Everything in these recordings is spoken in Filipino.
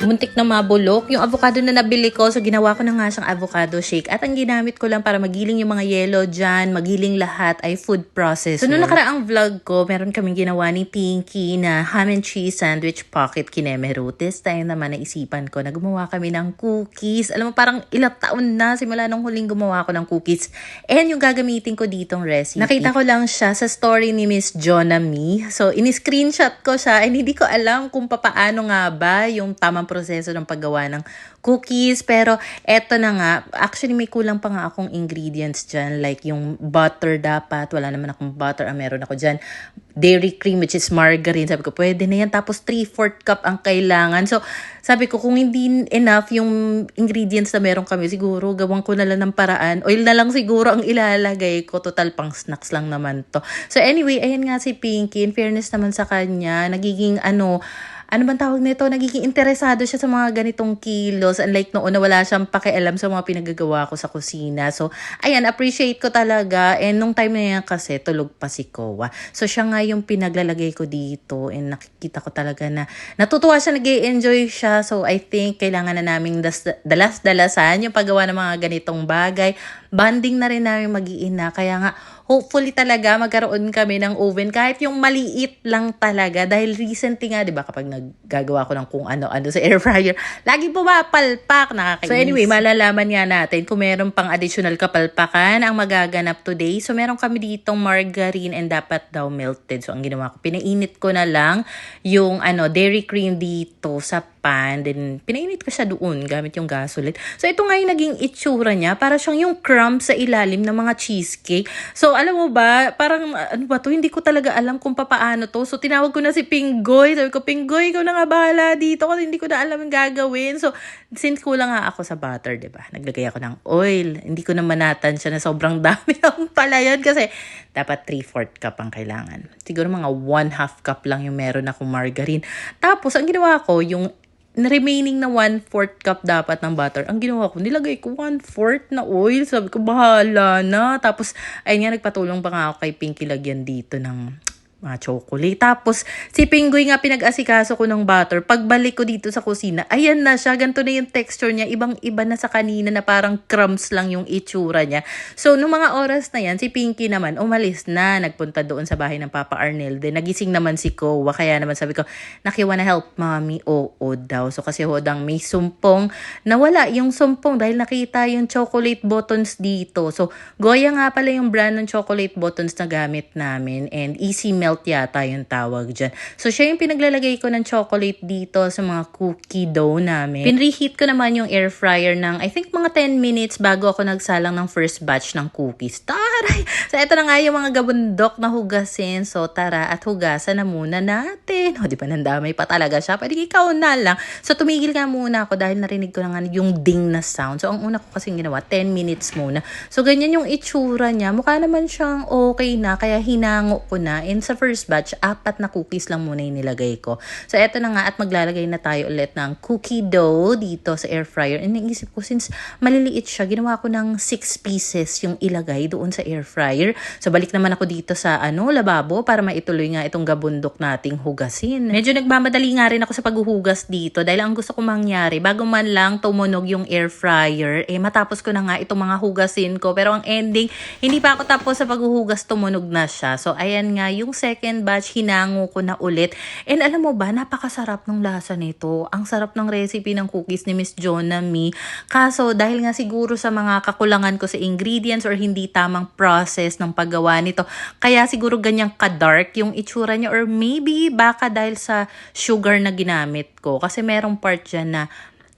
Muntik na mabulok yung avocado na nabili ko. So, ginawa ko na nga siyang avocado shake. At ang ginamit ko lang para magiling yung mga yellow dyan, magiling lahat ay food processor. So, noong nakaraang vlog ko, meron kaming ginawa ni Pinky na ham and cheese sandwich pocket kinemeru. This time naman, naisipan ko na gumawa kami ng cookies. Alam mo, parang ilang taon na simula nung huling gumawa ko ng cookies. And yung gagamitin ko ditong recipe, nakita ko lang siya sa story ni Miss Jonami. So, in-screenshot ko siya and hindi ko alam kung paano nga ba yung tamang proseso ng paggawa ng cookies. Pero eto na nga, actually may kulang pa nga akong ingredients dyan. Like yung butter dapat, wala naman akong butter. Meron ako dyan dairy cream which is margarine. Sabi ko, pwede na yan. Tapos 3/4 cup ang kailangan. So, sabi ko, kung hindi enough yung ingredients na meron kami, siguro gawan ko na lang ng paraan. Oil na lang siguro ang ilalagay ko. Total pang snacks lang naman to. So anyway, ayan nga si Pinky. In fairness naman sa kanya, nagiging ano bang tawag nito? Nagiging interesado siya sa mga ganitong kilos. Unlike noon na wala siyang pakialam sa mga pinagagawa ko sa kusina. So, ayan, appreciate ko talaga. And nung time na yan kasi, tulog pa si Kowa. So, siya nga yung pinaglalagay ko dito. And nakikita ko talaga na natutuwa siya, nag-i-enjoy siya. So, I think kailangan na namin dalas-dalasan yung paggawa ng mga ganitong bagay. Bonding na rin namin mag-iina. Kaya nga, hopefully talaga magkaroon kami ng oven kahit yung maliit lang talaga. Dahil recently nga, di ba, kapag naggagawa ko ng kung ano-ano sa air fryer, lagi pumapalpak, nakakainis. So anyway, malalaman nga natin kung meron pang additional kapalpakan ang magaganap today. So meron kami ditong margarine and dapat daw melted. So ang ginawa ko, pinainit ko na lang yung dairy cream dito sa pan. Then pinainit ko siya doon gamit yung gasolite. So ito nga yung naging itsura niya. Para siyang yung crumbs sa ilalim ng mga cheesecake. So alam mo ba, parang ano ba to? Hindi ko talaga alam kung paano to. So tinawag ko na si Pinggoy. Sabi ko, Pinggoy, ikaw na nga bahala dito kasi hindi ko na alam yung gagawin. So since kulang nga ako sa butter, diba? Naglagay ako ng oil. Hindi ko na manatan siya na sobrang dami lang pala yun kasi dapat 3/4 cup ang kailangan. Siguro mga 1/2 cup lang yung meron akong margarine. Tapos ang ginawa ko, yung remaining na 1/4 cup dapat ng butter, ang ginawa ko, nilagay ko 1/4 na oil. Sabi ko, bahala na. Tapos, ayun nga, nagpatulong pa nga ako kay Pinky lagyan dito ng mga chocolate. Tapos, si Pinggoy nga pinag-asikaso ko ng butter. Pagbalik ko dito sa kusina, ayan na siya. Ganito na yung texture niya. Ibang-iba na sa kanina na parang crumbs lang yung itsura niya. So, nung mga oras na yan, si Pinky naman, umalis na. Nagpunta doon sa bahay ng Papa Arnel. Then, nagising naman si Kowa. Kaya naman sabi ko, wanna help, mommy? Oo daw. So, kasi hodang may sumpong. Nawala yung sumpong dahil nakita yung chocolate buttons dito. So, Goya nga pala yung brand ng chocolate buttons na gamit namin. And easy melt yata yung tawag dyan. So, siya yung pinaglalagay ko ng chocolate dito sa mga cookie dough namin. Pinreheat ko naman yung air fryer ng, I think, mga 10 minutes bago ako nagsalang ng first batch ng cookies. Taray! So, eto na nga yung mga gabundok na hugasin. So, tara at hugasan na muna natin. O, di ba, nandamay pa talaga siya. Pwede ikaw na lang. So, tumigil nga muna ako dahil narinig ko na nga yung ding na sound. So, ang una ko kasing ginawa, 10 minutes muna. So, ganyan yung itsura niya. Mukha naman siyang okay na, kaya hinango ko na. And sa first batch, 4 na cookies lang muna yung nilagay ko. So, eto na nga at maglalagay na tayo ulit ng cookie dough dito sa air fryer. And naisip ko, since maliliit siya, ginawa ko ng 6 pieces yung ilagay doon sa air fryer. So, balik naman ako dito sa lababo para maituloy nga itong gabundok nating hugasin. Medyo nagmamadali nga rin ako sa paghuhugas dito dahil ang gusto ko mangyari, bago man lang tumunog yung air fryer, matapos ko na nga itong mga hugasin ko. Pero ang ending, hindi pa ako tapos sa paghuhugas, tumunog na siya. So, ayan nga, yung second batch, hinango ko na ulit. And alam mo ba, napakasarap ng lasa nito. Ang sarap ng recipe ng cookies ni Miss Jonami. Kaso, dahil nga siguro sa mga kakulangan ko sa ingredients or hindi tamang process ng paggawa nito, kaya siguro ganyang ka-dark yung itsura niya, or maybe baka dahil sa sugar na ginamit ko. Kasi merong part dyan na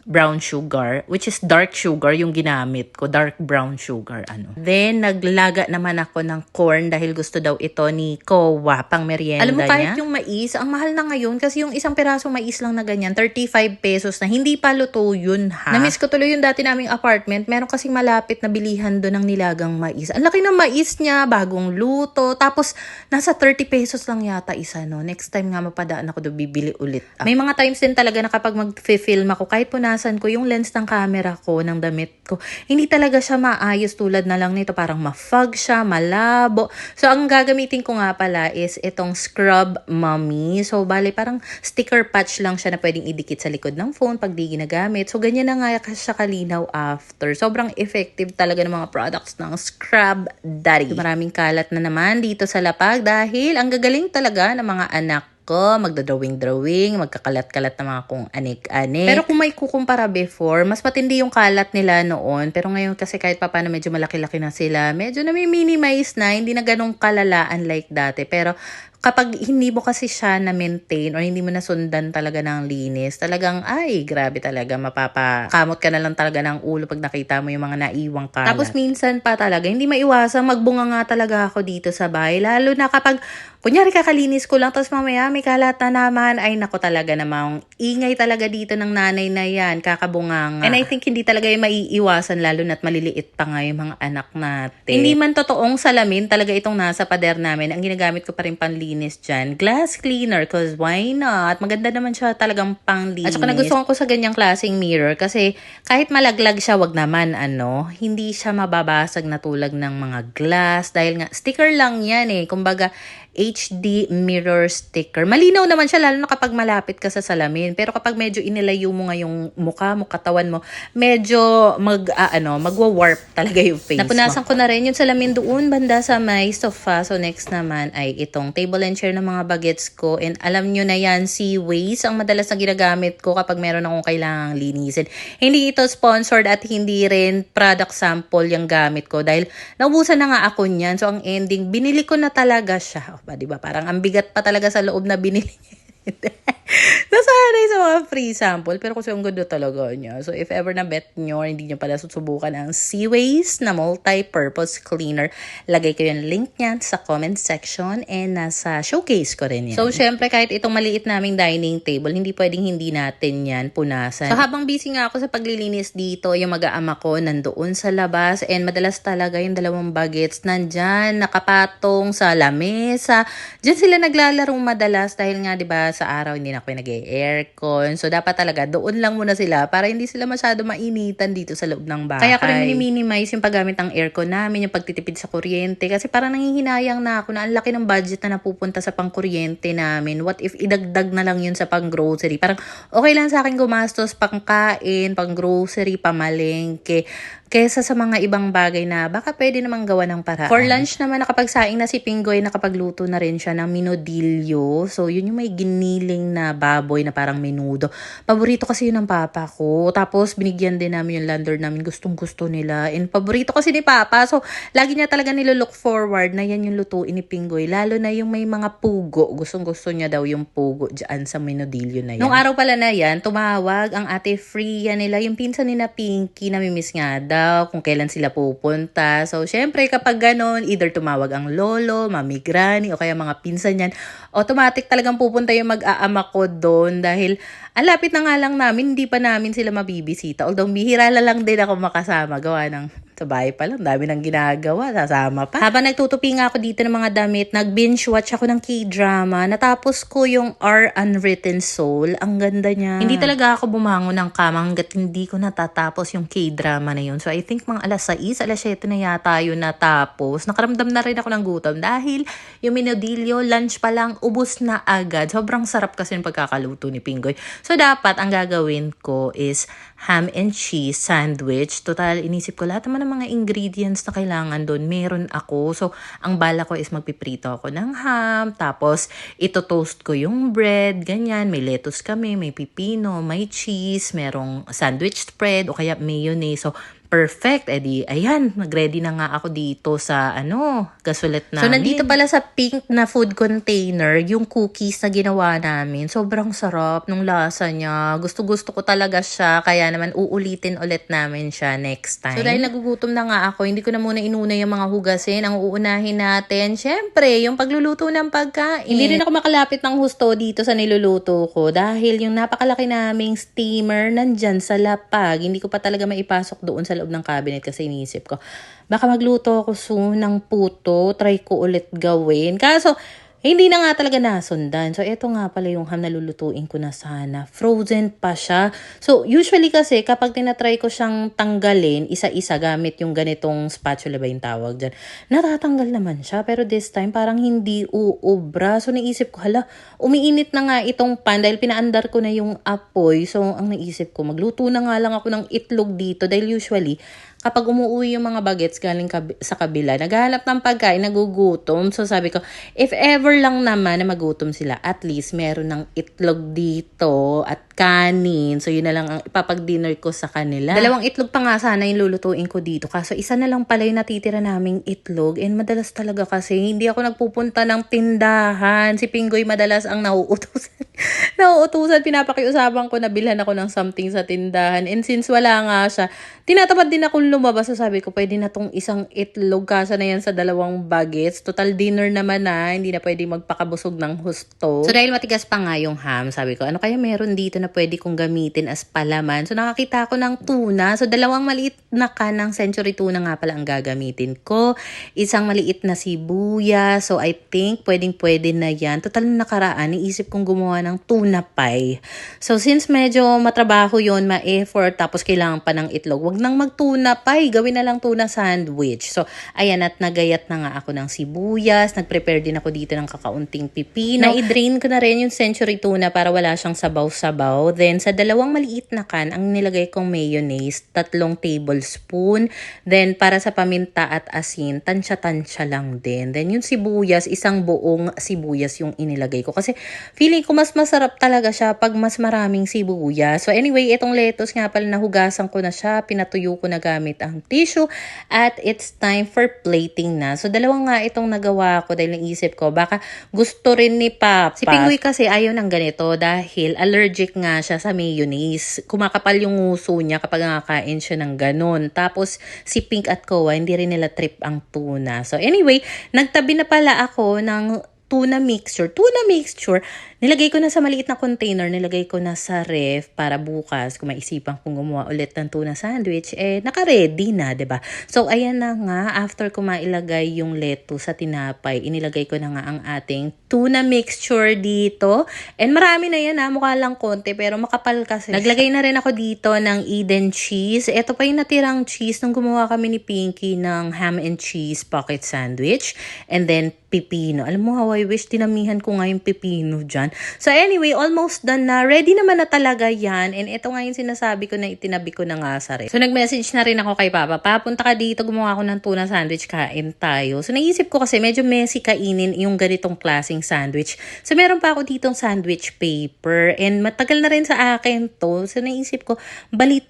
brown sugar, which is dark sugar yung ginamit ko, dark brown sugar, Then, naglaga naman ako ng corn dahil gusto daw ito ni Kowa, pang merienda niya. Alam mo, kahit yung mais, ang mahal na ngayon kasi yung isang pirasong mais lang na ganyan, 35 pesos na, hindi pa luto yun, ha? Namiss ko tuloy yung dati naming apartment, meron kasing malapit na bilihan doon ng nilagang mais. Ang laki ng mais niya, bagong luto, tapos nasa 30 pesos lang yata isa, no? Next time nga mapadaan ako doon, bibili ulit. May mga times din talaga na kapag mag-film ako, kahit po na punasan ko yung lens ng camera ko, ng damit ko, hindi talaga siya maayos tulad na lang nito. Parang ma-fog siya, malabo. So, ang gagamitin ko nga pala is itong Scrub Mommy. So, bale, parang sticker patch lang siya na pwedeng idikit sa likod ng phone pag di ginagamit. So, ganyan na nga siya kalinaw after. Sobrang effective talaga ng mga products ng Scrub Daddy. Maraming kalat na naman dito sa lapag dahil ang gagaling talaga ng mga anak ko, magdodrawing-drawing, magkakalat-kalat na mga kung anik-anik. Pero kung may kukumpara before, mas matindi yung kalat nila noon. Pero ngayon kasi kahit paano medyo malaki-laki na sila, medyo na may minimize na, hindi na ganong kalalaan like dati. Pero kapag hindi mo kasi siya na-maintain or hindi mo nasundan talaga ng linis, talagang, ay, grabe talaga, mapapakamot ka na lang talaga ng ulo pag nakita mo yung mga naiwang kalat. Tapos minsan pa talaga, hindi maiwasan, magbunga nga talaga ako dito sa bahay. Lalo na kapag, kunyari kakalinis ko lang, tapos mamaya may kalat na naman, ay nako talaga namang, ingay talaga dito ng nanay na yan, kakabunga nga. And I think hindi talaga yung maiiwasan, lalo na't maliliit pa nga yung mga anak natin. Hindi man totoong salamin, talaga itong nasa pader namin, ang ginagamit ko pa rin panlinis dyan, glass cleaner, cause why not? Maganda naman siya talagang panglinis. At saka nagustuhan ko sa ganyang klaseng mirror kasi kahit malaglag siya, wag naman hindi siya mababasag na tulad ng mga glass dahil nga sticker lang yan kumbaga HD mirror sticker. Malinaw naman siya lalo na kapag malapit ka sa salamin. Pero kapag medyo inilayo mo nga yung mukha mo, katawan mo, medyo magwa-warp talaga yung face mo. Napunasan ko na rin yung salamin doon banda sa may sofa. So next naman ay itong table and chair ng mga bagets ko. And alam nyo na yan, Seaways ang madalas na ginagamit ko kapag meron akong kailangang linisin. Hindi ito sponsored at hindi rin product sample yung gamit ko dahil naubusan na nga ako niyan. So ang ending, binili ko na talaga siya. Diba? Parang ang bigat pa talaga sa loob na binili niya. Nasanay sa mga free sample pero kasi ang ganda talaga niya. So if ever na bet nyo or hindi nyo pala susubukan ang Seaways na multi-purpose cleaner, lagay ko yung link niyan sa comment section and nasa showcase ko rin yan. So syempre kahit itong maliit naming dining table, hindi pwedeng hindi natin yan punasan. So habang busy nga ako sa paglilinis dito, yung mag-aama ko nandoon sa labas and madalas talaga yung dalawang bagets nandyan, nakapatong sa lamesa. Diyan sila naglalarong madalas dahil nga 'di ba sa araw hindi na ako nag-aircon. So dapat talaga doon lang muna sila para hindi sila masyado mainitan dito sa loob ng bahay. Kaya ko rin minimize yung paggamit ng aircon namin, yung pagtitipid sa kuryente kasi parang nanghihinayang na ako na ang laki ng budget na napupunta sa pangkuryente namin. What if idagdag na lang yun sa pang-grocery? Parang okay lang sa akin gumastos pangkain, pang-grocery, pamalengke, kesa sa mga ibang bagay na baka pwede namang gawa ng paraan. For lunch naman, nakapagsaing na si Pinggoy, nakapagluto na rin siya ng minodilyo. So, yun yung may giniling na baboy na parang menudo. Paborito kasi yun ng papa ko. Tapos, binigyan din namin yung landlord namin. Gustong-gusto nila. And paborito kasi ni papa. So, lagi niya talaga nilolook forward na yan yung lutuin ni Pinggoy. Lalo na yung may mga pugo. Gustong-gusto niya daw yung pugo dyan sa minodilyo na yan. Nung araw pala na yan, tumawag ang ate Freya nila. Yung pinsan ni na Pinky, namimiss nga daw kung kailan sila pupunta. So, syempre, kapag ganon, either tumawag ang lolo, mami, granny, o kaya mga pinsan yan, automatic talagang pupunta yung mag-aama ko doon dahil ang lapit na nga lang namin, hindi pa namin sila mabibisita. Although, bihira lang din ako makasama. Gawa ng sa bahay pa lang, dami nang ginagawa, sasama pa. Habang nagtutupi nga ako dito ng mga damit, nag-binge watch ako ng K-drama. Natapos ko yung Our Unwritten Soul. Ang ganda niya. Hindi talaga ako bumangon ng kama hanggat hindi ko natatapos yung K-drama na yun. So I think mga alas 6, alas 7 na yata yun natapos. Nakaramdam na rin ako ng gutom dahil yung minodilyo, lunch pa lang, ubos na agad. Sobrang sarap kasi yung pagkakaluto ni Pinggoy. So dapat ang gagawin ko is ham and cheese sandwich. Total, inisip ko lahat naman ng mga ingredients na kailangan doon. Meron ako. So, ang bala ko is magpiprito ako ng ham. Tapos, ito-toast ko yung bread. Ganyan. May lettuce kami, may pipino, may cheese, merong sandwich spread o kaya mayonnaise. So, perfect. Ayan, nag-ready na nga ako dito sa, gasolet namin. So, nandito pala sa pink na food container, yung cookies na ginawa namin. Sobrang sarap nung lasa niya. Gusto-gusto ko talaga siya. Kaya naman, uulitin ulit namin siya next time. So, dahil nagugutom na nga ako, hindi ko na muna inuna yung mga hugasin. Ang uunahin natin, syempre, yung pagluluto ng pagkain. Hindi rin ako makalapit ng husto dito sa niluluto ko dahil yung napakalaki naming steamer nandyan sa lapag. Hindi ko pa talaga maipasok doon sa loob ng cabinet kasi iniisip ko, baka magluto ako soon ng puto, try ko ulit gawin. Kaso, Hindi na nga talaga nasundan. So, eto nga pala yung ham na lulutuin ko na sana. Frozen pa siya. So, usually kasi kapag tinatry ko siyang tanggalin, isa-isa gamit yung ganitong spatula ba yung tawag dyan, natatanggal naman siya. Pero this time, parang hindi uubra. So, naisip ko, hala, umiinit na nga itong pan dahil pinaandar ko na yung apoy. So, ang naisip ko, magluto na nga lang ako ng itlog dito dahil usually, kapag umuwi yung mga bagets galing sa kabila, naghahanap ng pagkain, nagugutom. So sabi ko, if ever lang naman na magutom sila, at least meron ng itlog dito at kanin. So yun na lang ang ipapag-dinner ko sa kanila. Dalawang itlog pa nga sana yung lulutuin ko dito. Kaso isa na lang pala yung natitira naming itlog. And madalas talaga kasi hindi ako nagpupunta ng tindahan. Si Pinggoy madalas ang nauutusan. Nauutusan, pinapakiusapan ko na bilhan ako ng something sa tindahan. And since wala nga siya, tinatamad din akong lumabas. So sabi ko, pwede na tong isang itlog. Kasa na yan sa dalawang bagets. Total dinner naman na. Hindi na pwede magpakabusog ng husto. So dahil matigas pa nga yung ham, sabi ko, ano kaya meron dito na pwede kong gamitin as palaman? So nakakita ako ng tuna. So dalawang maliit na can ng century tuna nga pala ang gagamitin ko. Isang maliit na sibuyas. So I think pwedeng-pwede na yan. Total na nakaraan, iisip kong gumawa ng tuna pie. So since medyo matrabaho yon, ma-effort, tapos kailangan pa ng itlog, wag nang magtuna pie, gawin na lang tuna sandwich. So ayan, at nagayat na nga ako ng sibuyas, nag-prepare din ako dito ng kakaunting pipino. Na-drain ko na rin yung century tuna para wala siyang sabaw-sabaw. Then sa dalawang maliit na can, ang nilagay kong mayonnaise, 3 tablespoon. Then para sa paminta at asin, tansya-tansya lang din. Then yung sibuyas, isang buong sibuyas yung inilagay ko. Kasi feeling ko mas masarap talaga siya pag mas maraming sibuyas. So anyway, itong lettuce nga pala, nahugasan ko na siya, pinatuyo ko na gamit ang tissue, at it's time for plating na. So dalawang nga itong nagawa ko dahil naisip ko, baka gusto rin ni Papa. Si Pingoy kasi ayaw ng ganito dahil allergic nga siya sa mayonnaise. Kumakapal yung nguso niya kapag nakakain siya ng ganun. Tapos si Pink at Koa, hindi rin nila trip ang tuna. So anyway, nagtabi na pala ako ng tuna mixture. Tuna mixture, nilagay ko na sa maliit na container, nilagay ko na sa ref para bukas, kung maisipan kong gumawa ulit ng tuna sandwich, naka-ready na, 'di ba? So, ayan na nga, after ko mailagay yung lettuce sa tinapay, inilagay ko na nga ang ating tuna mixture dito. And marami na yan, mukha lang konti, pero makapal kasi. Naglagay na rin ako dito ng Eden cheese. Ito pa yung natirang cheese nung gumawa kami ni Pinky ng ham and cheese pocket sandwich. And then, pipino. Alam mo, how I wish dinamihan ko nga yung pipino dyan. So anyway, almost done na. Ready naman na talaga yan. And ito nga yung sinasabi ko na itinabi ko na nga sa ref. So nag-message na rin ako kay Papa. Papunta ka dito, gumawa ako ng tuna sandwich, kain tayo. So naisip ko kasi medyo messy kainin yung ganitong klaseng sandwich. So meron pa ako ditong sandwich paper. And matagal na rin sa akin to. So naisip ko,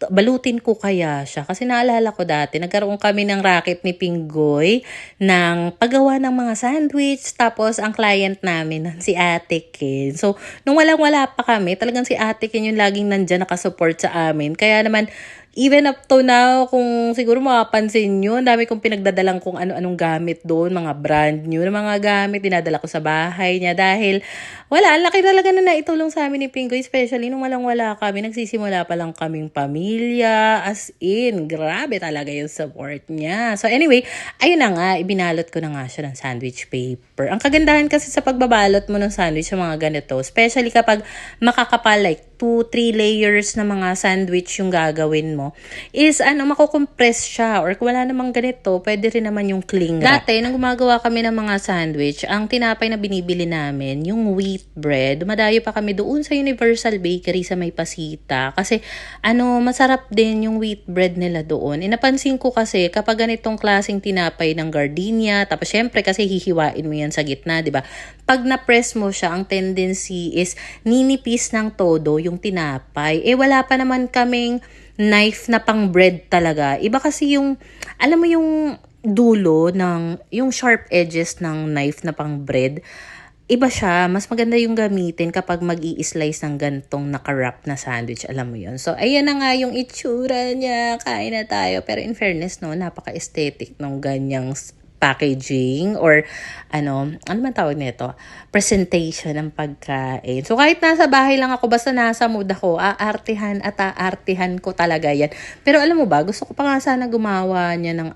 balutin ko kaya siya. Kasi naalala ko dati, nagkaroon kami ng racket ni Pinggoy ng paggawa ng mga sandwich. Tapos ang client namin, si Ate Ken. So, nung wala pa kami, talagang si Ate Ken yung laging nandyan nakasupport sa amin. Kaya naman, even up to now, kung siguro makapansin nyo, dami kong pinagdadalang kung ano-anong gamit doon, mga brand new na mga gamit, dinadala ko sa bahay niya dahil wala, ang laki talaga na naitulong sa amin ni Pingoy, especially nung walang-wala kami, nagsisimula pa lang kaming pamilya, as in, grabe talaga yung support niya. So anyway, ayun na nga, ibinalot ko na nga siya ng sandwich paper. Ang kagandahan kasi sa pagbabalot mo ng sandwich sa mga ganito, especially kapag makakapal, like 2-3 layers na mga sandwich yung gagawin mo, is makukompress siya, or kung wala namang ganito, pwede rin naman yung cling wrap. Dati, nung gumagawa kami ng mga sandwich, ang tinapay na binibili namin, yung wheat bread, dumadayo pa kami doon sa Universal Bakery sa May Pasita, kasi masarap din yung wheat bread nila doon. Napansin ko kasi, kapag ganitong klaseng tinapay ng gardenia, tapos syempre kasi hihiwain mo yan sa gitna, di ba? Pag na-press mo siya, ang tendency is ninipis ng todo yung tinapay. Wala pa naman kaming knife na pang bread talaga. Iba kasi yung, alam mo yung dulo ng, yung sharp edges ng knife na pang bread. Iba siya. Mas maganda yung gamitin kapag mag-i-slice ng gantong naka-wrap na sandwich. Alam mo yun. So, ayan na nga yung itsura niya. Kain na tayo. Pero in fairness, no, napaka-aesthetic ng ganyang packaging or ano man tawag nito, presentation ng pagkain. So kahit nasa bahay lang ako, basta nasa mood ako, aartihan ko talaga yan. Pero alam mo ba, gusto ko pa nga sana gumawa niya ng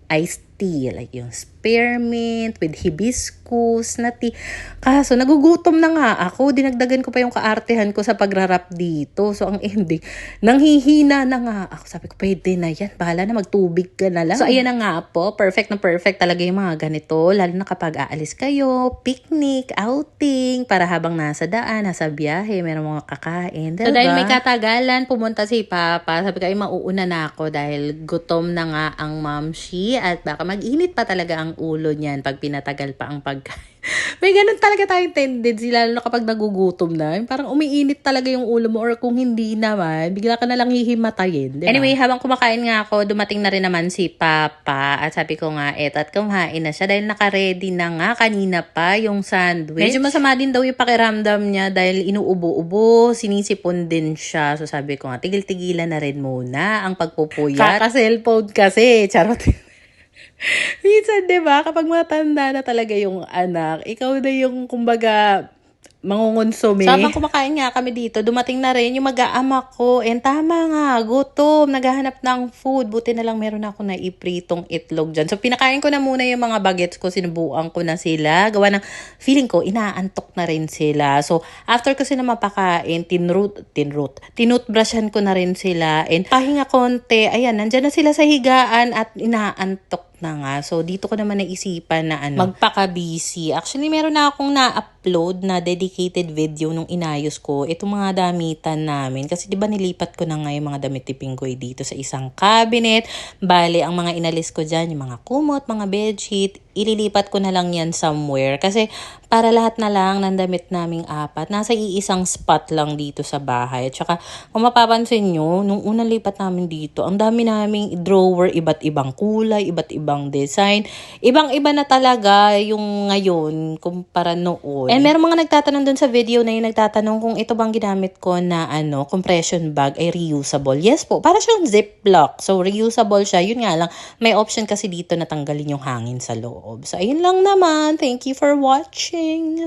iced tea, like yung spearmint, with hibiscus na tea. Kaso, nagugutom na nga ako. Dinagdagan ko pa yung kaartehan ko sa pagrarap dito. So, ang ending, nanghihina na nga ako. Sabi ko, pwede na yan. Bahala na, magtubig ka na lang. So, ayan na nga po. Perfect na perfect talaga yung mga ganito. Lalo na kapag aalis kayo, picnic, outing, para habang nasa daan, nasa biyahe, meron mga kakain. Diba? So, dahil may katagalan, pumunta si Papa. Sabi ko, ay mauuna na ako dahil gutom na nga ang mamshi at baka mag-init pa talaga ang ulo niyan pag pinatagal pa ang pagkain. May ganun talaga tayong tendency, lalo na kapag nagugutom na. Parang umiinit talaga yung ulo mo, or kung hindi naman, bigla ka na lang hihimatayin. Diba? Anyway, habang kumakain nga ako, dumating na rin naman si Papa. At sabi ko nga, at kumain na siya dahil naka-ready na nga kanina pa yung sandwich. Medyo masama din daw yung pakiramdam niya dahil inuubo-ubo, sinisipon din siya. So sabi ko nga, tigil-tigilan na rin muna ang pagpupuyat. Kaka-cellphone kasi, charot. Minsan, diba, kapag matanda na talaga yung anak, ikaw na yung, kumbaga, mangungonsumi. So, habang kumakain nga kami dito, dumating na rin yung mag-aama ko. And tama nga, gutom, naghahanap ng food. Buti na lang meron ako na ipritong itlog dyan. So, pinakain ko na muna yung mga bagets ko, sinubuan ko na sila. Gawa ng feeling ko, inaantok na rin sila. So, after ko sila mapakain, tinutbrushan ko na rin sila. And pahinga konti, ayan, nandyan na sila sa higaan at inaantok na nga. So, dito ko naman naisipan na magpaka-busy. Actually, meron na akong na-upload na dedicated video nung inayos ko. Itong mga damitan namin. Kasi diba nilipat ko na nga yung mga damit ni Pinggoy dito sa isang cabinet. Bale, ang mga inalis ko dyan, yung mga kumot, mga bedsheet, ililipat ko na lang yan somewhere. Kasi para lahat na lang ng damit naming apat, nasa iisang spot lang dito sa bahay. At saka, kung mapapansin nyo, nung unang lipat namin dito, ang dami naming drawer, iba't ibang kulay, iba't ibang design. Ibang-iba na talaga yung ngayon kumpara noon. And meron mga nagtatanong dun sa video na yung nagtatanong kung ito bang ginamit ko na compression bag ay reusable. Yes po, para siyang ziplock. So, reusable siya. Yun nga lang, may option kasi dito na tanggalin yung hangin sa loob. So, ayun lang naman. Thank you for watching.